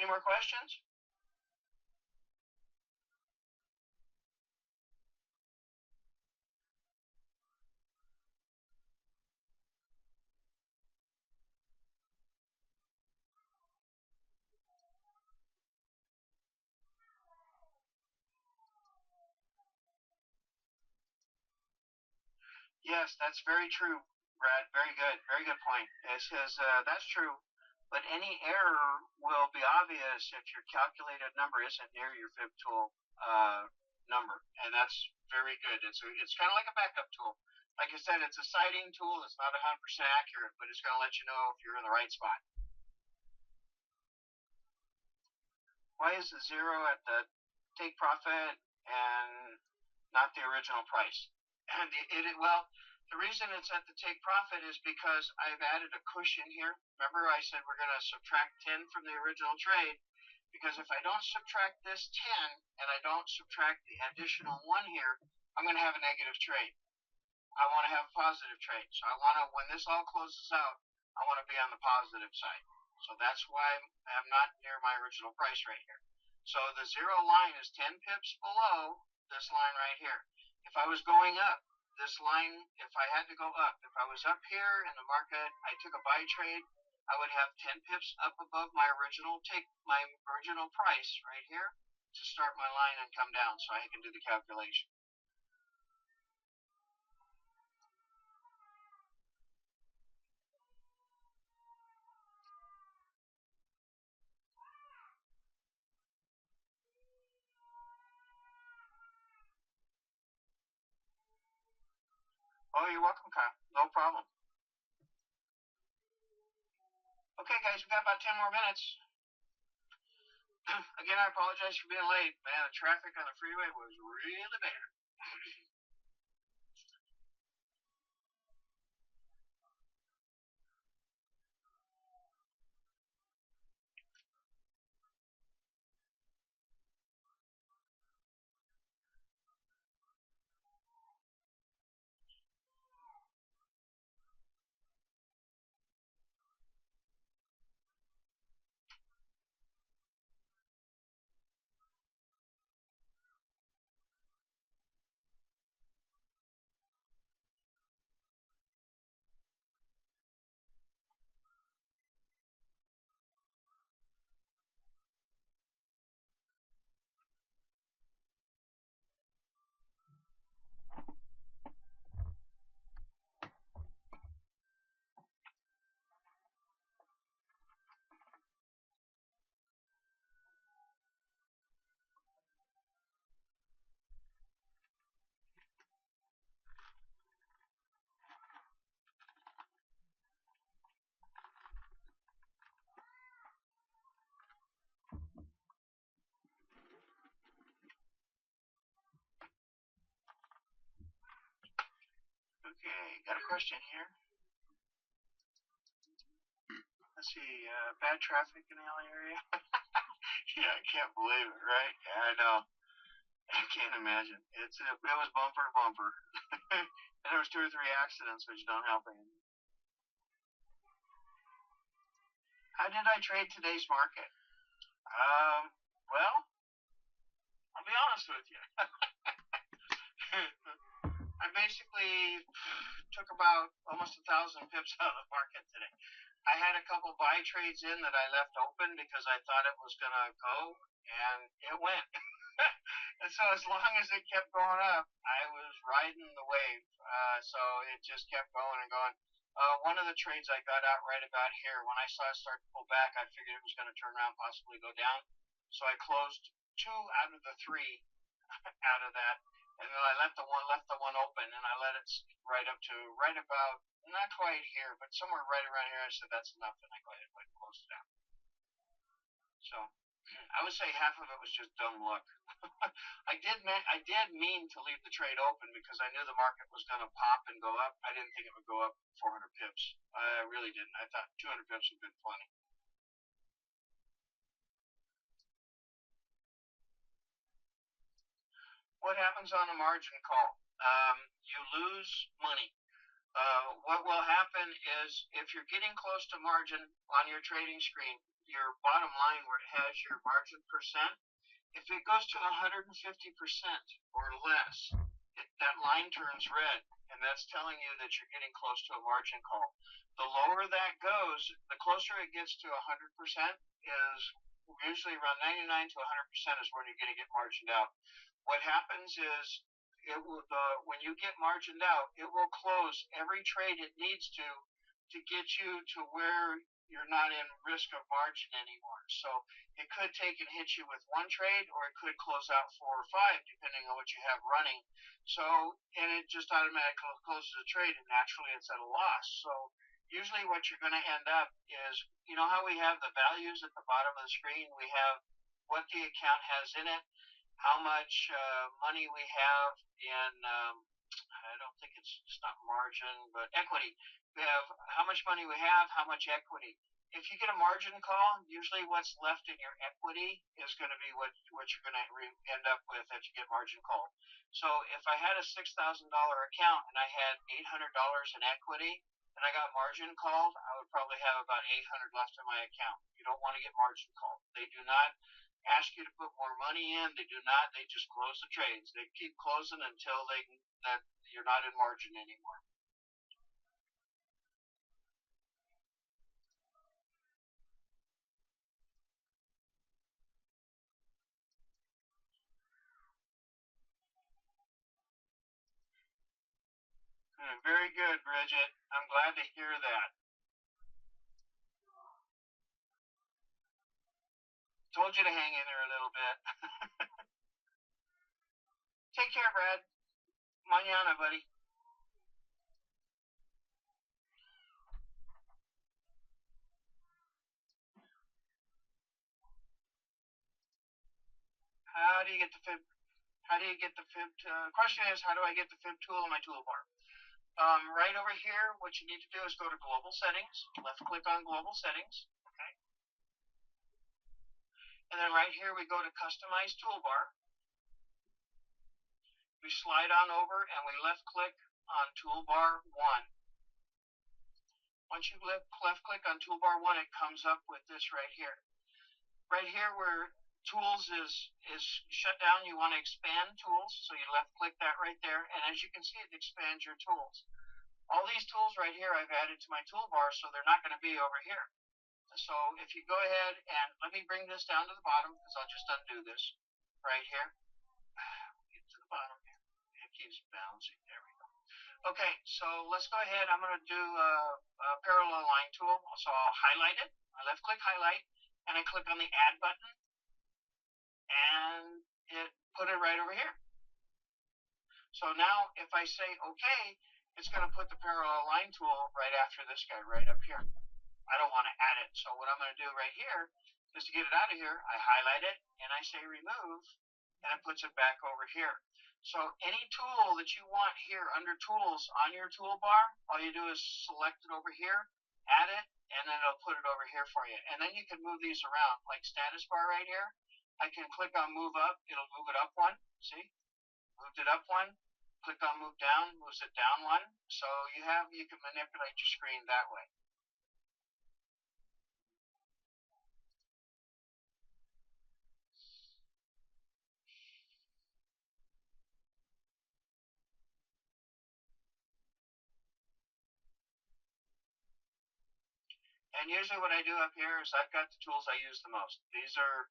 Any more questions? Yes, that's very true, Brad. Very good. Very good point. It says that's true, but any error will be obvious if your calculated number isn't near your fib tool number, and that's very good. It's kind of like a backup tool. Like I said, it's a sighting tool. It's not 100% accurate, but it's going to let you know if you're in the right spot. Why is the zero at the take profit and not the original price? And the reason it's at the take profit is because I've added a cushion here. Remember, I said we're going to subtract 10 from the original trade, because if I don't subtract this 10 and I don't subtract the additional 1 here, I'm going to have a negative trade. I want to have a positive trade. So I want to, when this all closes out, I want to be on the positive side. So that's why I'm not near my original price right here. So the zero line is 10 pips below this line right here. If I was going up, this line, if I had to go up, if I was up here in the market, I took a buy trade, I would have 10 pips up above my original price right here to start my line and come down so I can do the calculation. Oh, you're welcome, Kyle. No problem. Okay, guys, we got about 10 more minutes. Again, I apologize for being late. Man, the traffic on the freeway was really bad. Okay, got a question here. Let's see, bad traffic in the LA area. Yeah, I can't believe it, right? Yeah, I know. I can't imagine. It was bumper to bumper. And there was 2 or 3 accidents, which don't help anything. How did I trade today's market? Well, I'll be honest with you. I basically took about almost 1,000 pips out of the market today. I had a couple buy trades in that I left open because I thought it was gonna go, and it went. And so as long as it kept going up, I was riding the wave. So it just kept going and going. One of the trades I got out right about here, when I saw it start to pull back, I figured it was going to turn around, possibly go down. So I closed 2 out of the 3 out of that, and then I left the one open, and I let it right up to right about, not quite here, but somewhere right around here. I said that's enough, and I go ahead and close it out. So I would say half of it was just dumb luck. I did mean to leave the trade open because I knew the market was going to pop and go up. I didn't think it would go up 400 pips. I really didn't. I thought 200 pips would have been plenty. What happens on a margin call? You lose money. What will happen is if you're getting close to margin on your trading screen, your bottom line where it has your margin percent, if it goes to 150% or less, that line turns red, and that's telling you that you're getting close to a margin call. The lower that goes, the closer it gets to 100% is usually around 99 to 100% is when you're going to get margined out. What happens is when you get margined out, it will close every trade it needs to get you to where you're not in risk of margin anymore. So it could take and hit you with one trade, or it could close out 4 or 5, depending on what you have running. So, and it just automatically closes the trade, and naturally it's at a loss. So usually what you're going to end up is, you know how we have the values at the bottom of the screen? We have what the account has in it, how much money we have in, I don't think it's not margin, but equity. We have how much money we have, how much equity. If you get a margin call, usually what's left in your equity is going to be what you're going to end up with if you get margin called. So if I had a $6,000 account and I had $800 in equity and I got margin called, I would probably have about 800 left in my account. You don't want to get margin called. They do not ask you to put more money in. They do not. They just close the trades. They keep closing until that you're not in margin anymore. Very good, Bridget. I'm glad to hear that. Told you to hang in there a little bit. Take care, Brad. Mañana, buddy. How do you get the fib? How do you get the fib? Question is, how do I get the fib tool in my toolbar? Right over here, what you need to do is go to Global Settings. Left click on Global Settings. Okay. And then right here, we go to Customize Toolbar. We slide on over and we left click on Toolbar 1. Once you left click on Toolbar 1, it comes up with this right here. Right here where Tools is shut down, you want to expand Tools, so you left click that right there, and as you can see, it expands your tools. All these tools right here I've added to my toolbar, so they're not going to be over here. So if you go ahead and let me bring this down to the bottom, because I'll just undo this right here. Get to the bottom here. It keeps bouncing. There we go. Okay, so let's go ahead. I'm going to do a parallel line tool. So I'll highlight it. I left click highlight, and I click on the add button, and it put it right over here. So now if I say okay, it's going to put the parallel line tool right after this guy right up here. I don't want to add it. So what I'm going to do right here is to get it out of here, I highlight it and I say remove, and it puts it back over here. So any tool that you want here under tools on your toolbar, all you do is select it over here, add it, and then it'll put it over here for you. And then you can move these around, like status bar right here. I can click on move up, it'll move it up one. See? Moved it up one. Click on move down, moves it down one. So you can manipulate your screen that way. And usually what I do up here is I've got the tools I use the most. These are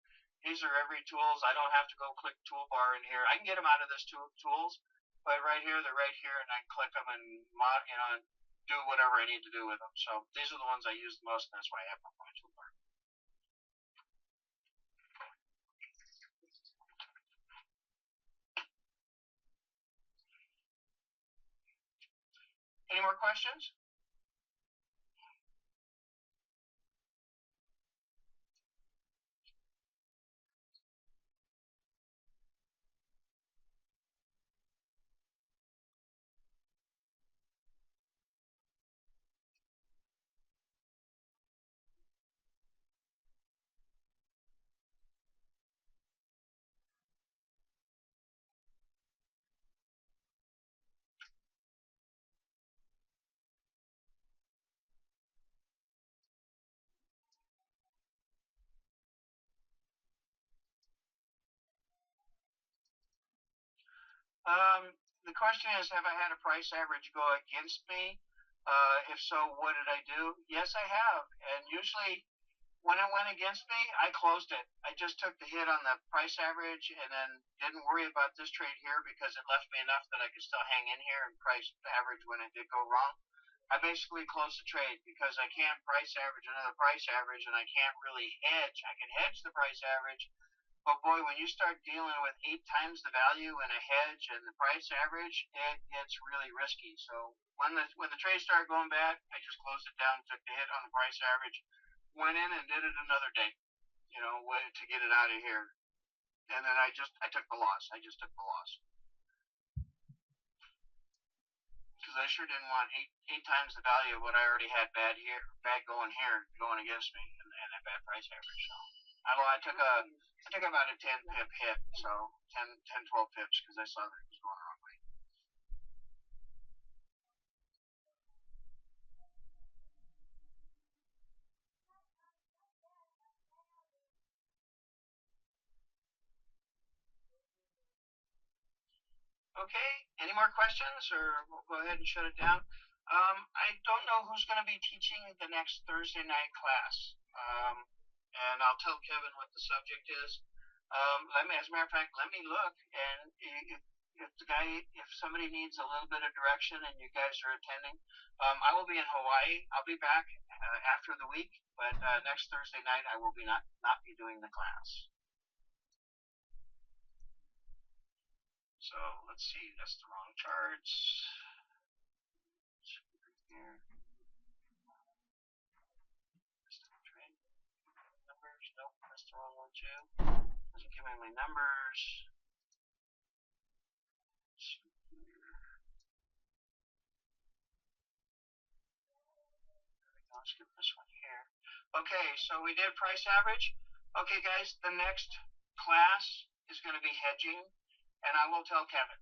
every tools. I don't have to go click toolbar in here. I can get them out of this tools, but right here, they're right here, and I can click them and do whatever I need to do with them. So these are the ones I use the most, and that's why I have them on my toolbar. Any more questions? The question is, have I had a price average go against me? If so, what did I do? Yes, I have. And usually, when it went against me, I closed it. I just took the hit on the price average and then didn't worry about this trade here because it left me enough that I could still hang in here and price average when it did go wrong. I basically closed the trade because I can't price average another price average and I can't really hedge. I can hedge the price average, but boy, when you start dealing with 8 times the value in a hedge and the price average, it gets really risky. So when the trade started going bad, I just closed it down, took the hit on the price average, went in and did it another day, to get it out of here. And then I took the loss. I just took the loss because I sure didn't want eight times the value of what I already had bad going here, going against me, and that bad price average. So I took about a 10 pip hit, so 12 pips because I saw that it was going the wrong way. Okay, any more questions, or we'll go ahead and shut it down? I don't know who's going to be teaching the next Thursday night class, and I'll tell Kevin what the subject is. As a matter of fact, let me look, and if somebody needs a little bit of direction and you guys are attending, I will be in Hawaii. I'll be back after the week, but next Thursday night I will be not be doing the class. So let's see, that's the wrong charts. Here. Numbers, nope, that's the wrong one too. Doesn't give me my numbers. I'll skip this one here. Okay, so we did price average. Okay, guys, the next class is going to be hedging, and I will tell Kevin.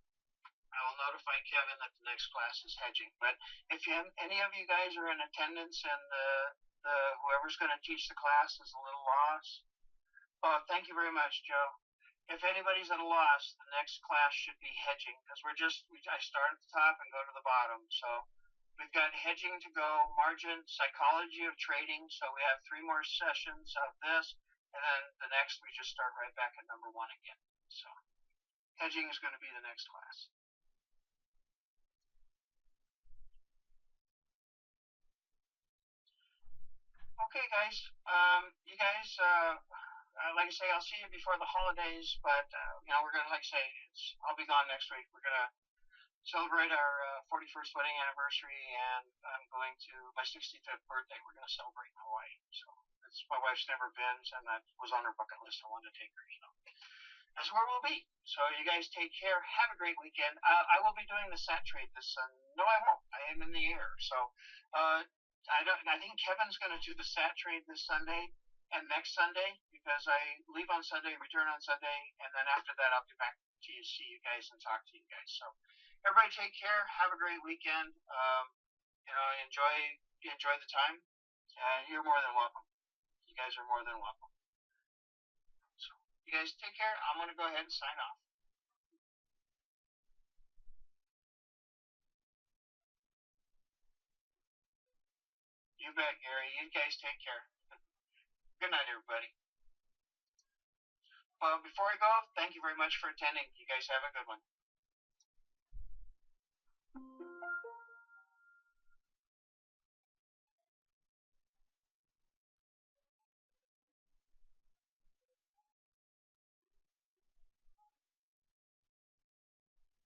I will notify Kevin that the next class is hedging. But if any of you guys are in attendance and the whoever's going to teach the class is a little lost, oh, thank you very much, Joe. If anybody's at a loss, the next class should be hedging because I start at the top and go to the bottom. So we've got hedging to go, margin, psychology of trading. So we have 3 more sessions of this, and then the next we just start right back at number 1 again. So hedging is going to be the next class. Okay, guys. You guys, like I say, I'll see you before the holidays. But we're gonna, like I say, I'll be gone next week. We're gonna celebrate our 41st wedding anniversary, and I'm going to my 65th birthday. We're gonna celebrate in Hawaii. So it's my wife's never been, and that was on her bucket list. I wanted to take her. That's where we'll be. So you guys take care. Have a great weekend. I will be doing the sat trade this Sunday. No, I won't. I am in the air. So I think Kevin's going to do the sat trade this Sunday and next Sunday because I leave on Sunday, return on Sunday, and then after that I'll be back to see you guys and talk to you guys. So everybody take care. Have a great weekend. Enjoy the time. You're more than welcome. You guys are more than welcome. So you guys take care. I'm going to go ahead and sign off. You bet, Gary. You guys take care. Good night, everybody. Well, before I go, thank you very much for attending. You guys have a good one.